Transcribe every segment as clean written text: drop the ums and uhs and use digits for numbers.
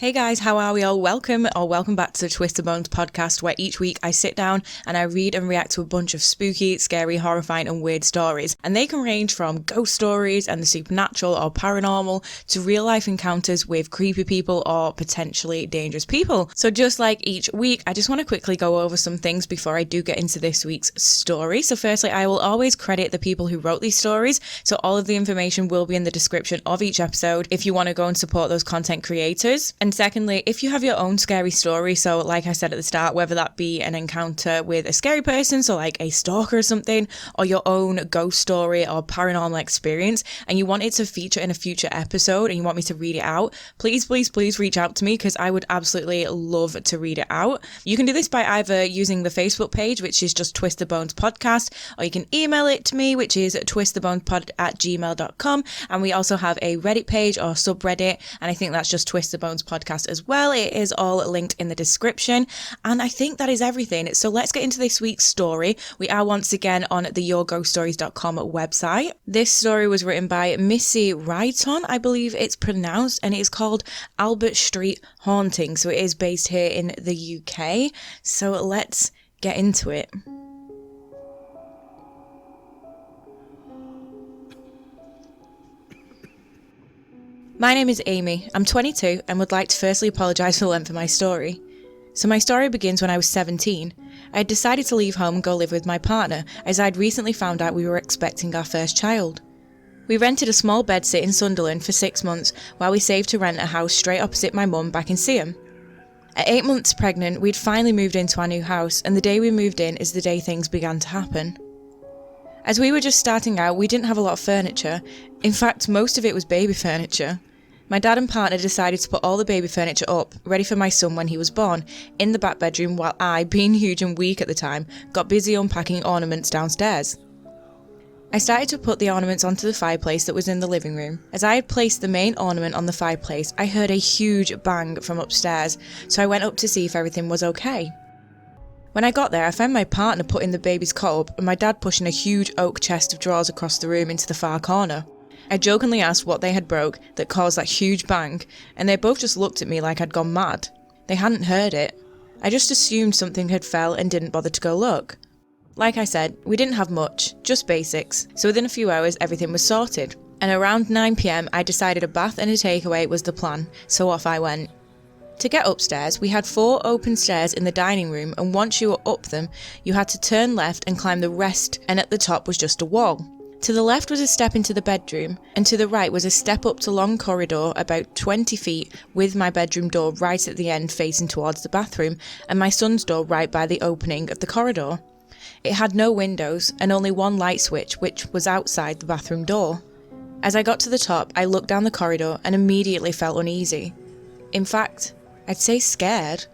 Hey guys, how are we all? Welcome back to the Twisted Bones podcast, where each week I sit down and I read and react to a bunch of spooky, scary, horrifying and weird stories. And they can range from ghost stories and the supernatural or paranormal to real life encounters with creepy people or potentially dangerous people. So just like each week, I just want to quickly go over some things before I do get into this week's story. So firstly, I will always credit the people who wrote these stories. So all of the information will be in the description of each episode if you want to go and support those content creators. And secondly, if you have your own scary story, so like I said at the start, whether that be an encounter with a scary person, so like a stalker or something, or your own ghost story or paranormal experience, and you want it to feature in a future episode and you want me to read it out, please reach out to me because I would absolutely love to read it out. You can do this by either using the Facebook page, which is just Twist the Bones Podcast, or you can email it to me, which is twistthebonespod@gmail.com. And we also have a Reddit page or subreddit, and I think that's just Twist the Bones Podcast as well. It is all linked in the description, and I think that is everything. So let's get into this week's story. We are once again on the yourghoststories.com website. This story was written by Missy Wrighton, I believe it's pronounced, and it is called Albert Street Haunting. So it is based here in the UK. So let's get into it. My name is Amy, I'm 22 and would like to firstly apologise for the length of my story. So my story begins when I was 17. I had decided to leave home and go live with my partner, as I'd recently found out we were expecting our first child. We rented a small bedsit in Sunderland for 6 months while we saved to rent a house straight opposite my mum back in Seaham. At 8 months pregnant, we'd finally moved into our new house, and the day we moved in is the day things began to happen. As we were just starting out, we didn't have a lot of furniture. In fact, most of it was baby furniture. My dad and partner decided to put all the baby furniture up, ready for my son when he was born, in the back bedroom, while I, being huge and weak at the time, got busy unpacking ornaments downstairs. I started to put the ornaments onto the fireplace that was in the living room. As I had placed the main ornament on the fireplace, I heard a huge bang from upstairs, so I went up to see if everything was okay. When I got there, I found my partner putting the baby's cot up and my dad pushing a huge oak chest of drawers across the room into the far corner. I jokingly asked what they had broke that caused that huge bang, and they both just looked at me like I'd gone mad. They hadn't heard it. I just assumed something had fell and didn't bother to go look. Like I said, we didn't have much, just basics, so within a few hours everything was sorted. And around 9 PM I decided a bath and a takeaway was the plan, so off I went. To get upstairs, we had 4 open stairs in the dining room, and once you were up them, you had to turn left and climb the rest, and at the top was just a wall. To the left was a step into the bedroom, and to the right was a step up to long corridor about 20 feet with my bedroom door right at the end facing towards the bathroom, and my son's door right by the opening of the corridor. It had no windows, and only one light switch, which was outside the bathroom door. As I got to the top, I looked down the corridor and immediately felt uneasy. In fact, I'd say scared.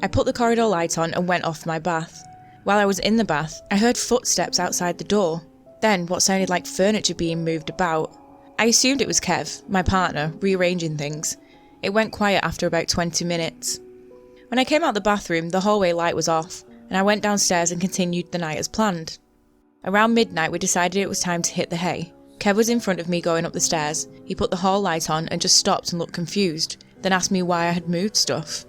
I put the corridor light on and went off my bath. While I was in the bath, I heard footsteps outside the door. Then what sounded like furniture being moved about. I assumed it was Kev, my partner, rearranging things. It went quiet after about 20 minutes. When I came out the bathroom, the hallway light was off, and I went downstairs and continued the night as planned. Around midnight we decided it was time to hit the hay. Kev was in front of me going up the stairs. He put the hall light on and just stopped and looked confused, then asked me why I had moved stuff.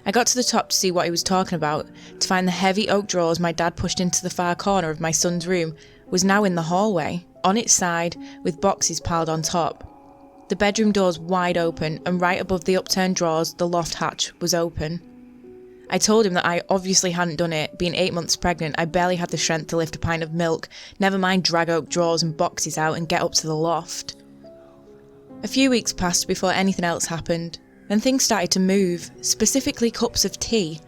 I got to the top to see what he was talking about, to find the heavy oak drawers my dad pushed into the far corner of my son's room was now in the hallway, on its side, with boxes piled on top. The bedroom door's wide open, and right above the upturned drawers, the loft hatch was open. I told him that I obviously hadn't done it. Being 8 months pregnant, I barely had the strength to lift a pint of milk, never mind drag oak drawers and boxes out and get up to the loft. A few weeks passed before anything else happened. Then things started to move, specifically cups of tea.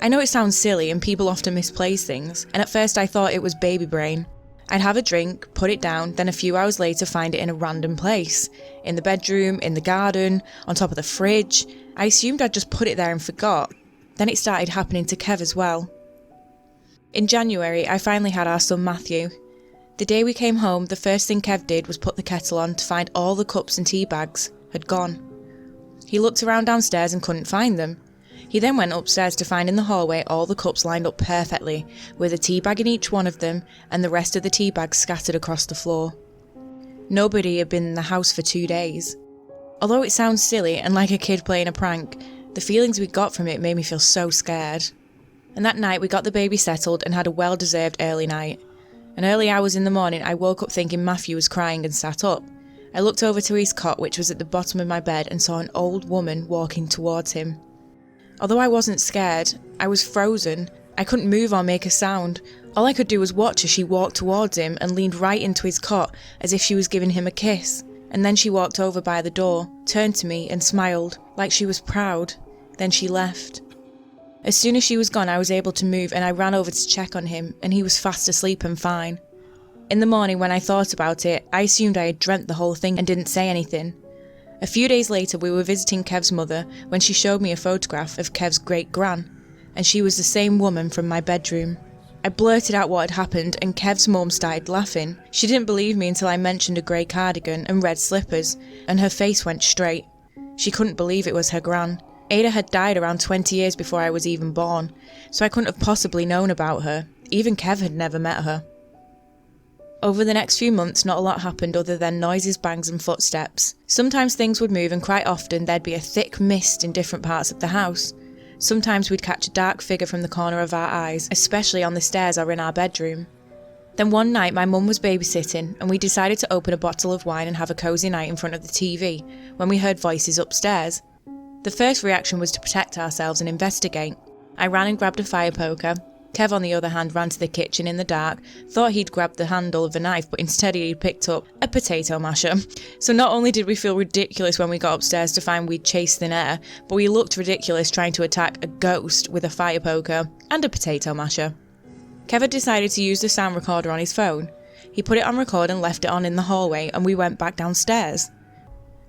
I know it sounds silly and people often misplace things, and at first I thought it was baby brain. I'd have a drink, put it down, then a few hours later find it in a random place. In the bedroom, in the garden, on top of the fridge. I assumed I'd just put it there and forgot. Then it started happening to Kev as well. In January, I finally had our son Matthew. The day we came home, the first thing Kev did was put the kettle on to find all the cups and tea bags had gone. He looked around downstairs and couldn't find them. He then went upstairs to find in the hallway all the cups lined up perfectly, with a tea bag in each one of them, and the rest of the tea bags scattered across the floor. Nobody had been in the house for 2 days. Although it sounds silly and like a kid playing a prank, the feelings we got from it made me feel so scared. And that night we got the baby settled and had a well-deserved early night. An early hours in the morning I woke up thinking Matthew was crying and sat up. I looked over to his cot, which was at the bottom of my bed, and saw an old woman walking towards him. Although I wasn't scared, I was frozen. I couldn't move or make a sound. All I could do was watch as she walked towards him and leaned right into his cot as if she was giving him a kiss. And then she walked over by the door, turned to me and smiled, like she was proud. Then she left. As soon as she was gone, I was able to move and I ran over to check on him, and he was fast asleep and fine. In the morning when I thought about it, I assumed I had dreamt the whole thing and didn't say anything. A few days later we were visiting Kev's mother when she showed me a photograph of Kev's great-gran, and she was the same woman from my bedroom. I blurted out what had happened and Kev's mum started laughing. She didn't believe me until I mentioned a grey cardigan and red slippers, and her face went straight. She couldn't believe it was her gran. Ada had died around 20 years before I was even born, so I couldn't have possibly known about her. Even Kev had never met her. Over the next few months, not a lot happened other than noises, bangs and footsteps. Sometimes things would move and quite often there'd be a thick mist in different parts of the house. Sometimes we'd catch a dark figure from the corner of our eyes, especially on the stairs or in our bedroom. Then one night my mum was babysitting and we decided to open a bottle of wine and have a cosy night in front of the TV when we heard voices upstairs. The first reaction was to protect ourselves and investigate. I ran and grabbed a fire poker. Kev, on the other hand, ran to the kitchen in the dark, thought he'd grabbed the handle of a knife, but instead he'd picked up a potato masher. So not only did we feel ridiculous when we got upstairs to find we'd chased thin air, but we looked ridiculous trying to attack a ghost with a fire poker and a potato masher. Kev had decided to use the sound recorder on his phone. He put it on record and left it on in the hallway, and we went back downstairs.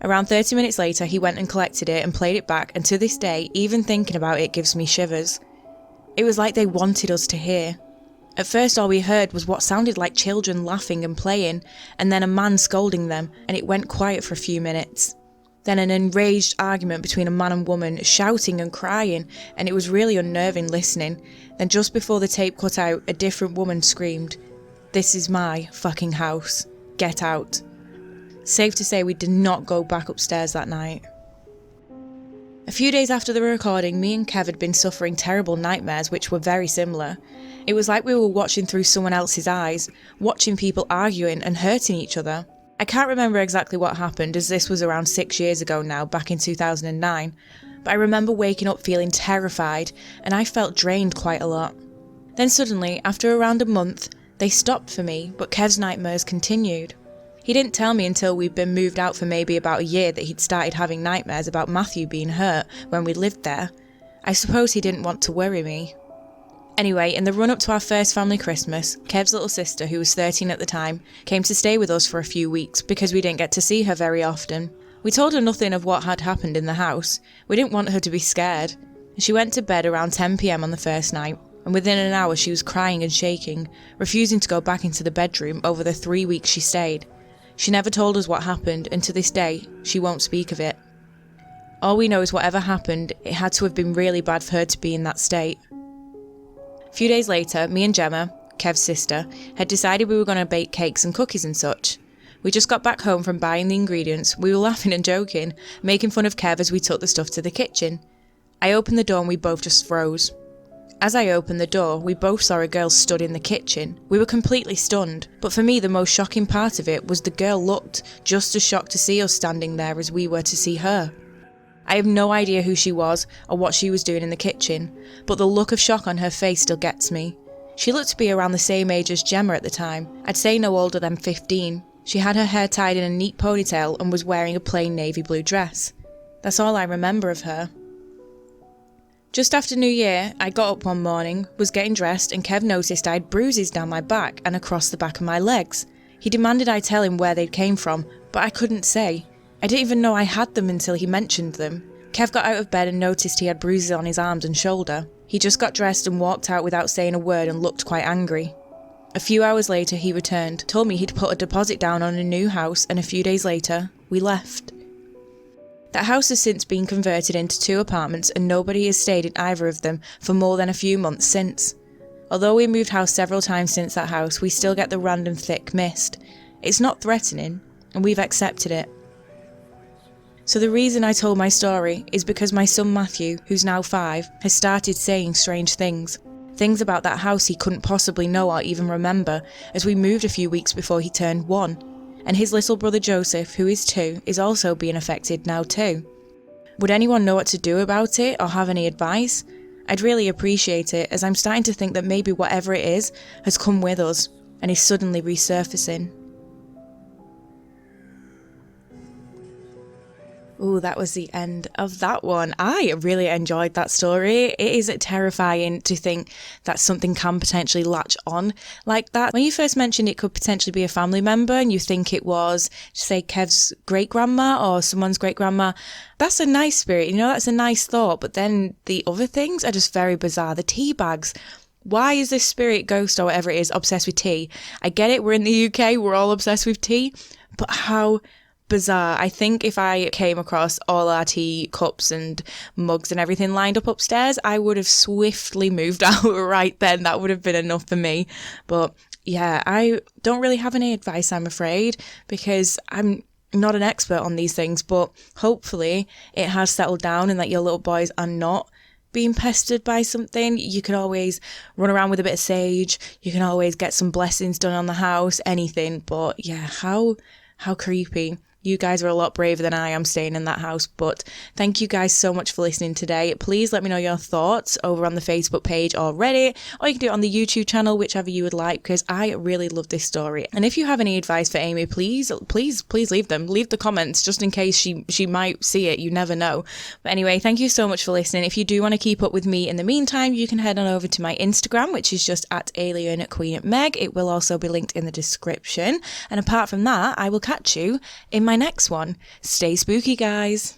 Around 30 minutes later, he went and collected it and played it back, and to this day, even thinking about it gives me shivers. It was like they wanted us to hear. At first all we heard was what sounded like children laughing and playing, and then a man scolding them, and it went quiet for a few minutes. Then an enraged argument between a man and woman, shouting and crying, and it was really unnerving listening. Then just before the tape cut out, a different woman screamed, "This is my fucking house. Get out." Safe to say we did not go back upstairs that night. A few days after the recording, me and Kev had been suffering terrible nightmares which were very similar. It was like we were watching through someone else's eyes, watching people arguing and hurting each other. I can't remember exactly what happened, as this was around 6 years ago now, back in 2009, but I remember waking up feeling terrified, and I felt drained quite a lot. Then suddenly, after around a month, they stopped for me, but Kev's nightmares continued. He didn't tell me until we'd been moved out for maybe about a year that he'd started having nightmares about Matthew being hurt when we lived there. I suppose he didn't want to worry me. Anyway, in the run-up to our first family Christmas, Kev's little sister, who was 13 at the time, came to stay with us for a few weeks because we didn't get to see her very often. We told her nothing of what had happened in the house. We didn't want her to be scared. She went to bed around 10 p.m. on the first night, and within an hour she was crying and shaking, refusing to go back into the bedroom over the 3 weeks she stayed. She never told us what happened, and to this day, she won't speak of it. All we know is whatever happened, it had to have been really bad for her to be in that state. A few days later, me and Gemma, Kev's sister, had decided we were going to bake cakes and cookies and such. We just got back home from buying the ingredients. We were laughing and joking, making fun of Kev as we took the stuff to the kitchen. I opened the door and we both just froze. As I opened the door, we both saw a girl stood in the kitchen. We were completely stunned, but for me the most shocking part of it was the girl looked just as shocked to see us standing there as we were to see her. I have no idea who she was or what she was doing in the kitchen, but the look of shock on her face still gets me. She looked to be around the same age as Gemma at the time. I'd say no older than 15. She had her hair tied in a neat ponytail and was wearing a plain navy blue dress. That's all I remember of her. Just after New Year, I got up one morning, was getting dressed, and Kev noticed I had bruises down my back and across the back of my legs. He demanded I tell him where they came from, but I couldn't say. I didn't even know I had them until he mentioned them. Kev got out of bed and noticed he had bruises on his arms and shoulder. He just got dressed and walked out without saying a word and looked quite angry. A few hours later he returned, told me he'd put a deposit down on a new house, and a few days later, we left. That house has since been converted into 2 apartments and nobody has stayed in either of them for more than a few months since. Although we moved house several times since that house, we still get the random thick mist. It's not threatening, and we've accepted it. So the reason I told my story is because my son Matthew, who's now 5, has started saying strange things. Things about that house he couldn't possibly know or even remember, as we moved a few weeks before he turned 1. And his little brother Joseph, who is 2, is also being affected now too. Would anyone know what to do about it or have any advice? I'd really appreciate it, as I'm starting to think that maybe whatever it is has come with us and is suddenly resurfacing. Ooh, that was the end of that one. I really enjoyed that story. It is terrifying to think that something can potentially latch on like that. When you first mentioned it could potentially be a family member and you think it was, say, Kev's great-grandma or someone's great-grandma, that's a nice spirit, you know, that's a nice thought. But then the other things are just very bizarre. The tea bags. Why is this spirit, ghost, or whatever it is, obsessed with tea? I get it, we're in the UK, we're all obsessed with tea, but how bizarre. I think if I came across all our tea cups and mugs and everything lined up upstairs, I would have swiftly moved out right then. That would have been enough for me. But yeah, I don't really have any advice, I'm afraid, because I'm not an expert on these things, but hopefully it has settled down and that your little boys are not being pestered by something. You can always run around with a bit of sage. You can always get some blessings done on the house, anything. But yeah, how creepy. You guys are a lot braver than I am staying in that house, but thank you guys so much for listening today. Please let me know your thoughts over on the Facebook page or Reddit, or you can do it on the YouTube channel, whichever you would like, because I really love this story. And if you have any advice for Amy, please leave them. Leave the comments just in case she might see it. You never know. But anyway, thank you so much for listening. If you do want to keep up with me in the meantime, you can head on over to my Instagram, which is just @AlienQueenMeg. It will also be linked in the description. And apart from that, I will catch you in my next one. Stay spooky, guys.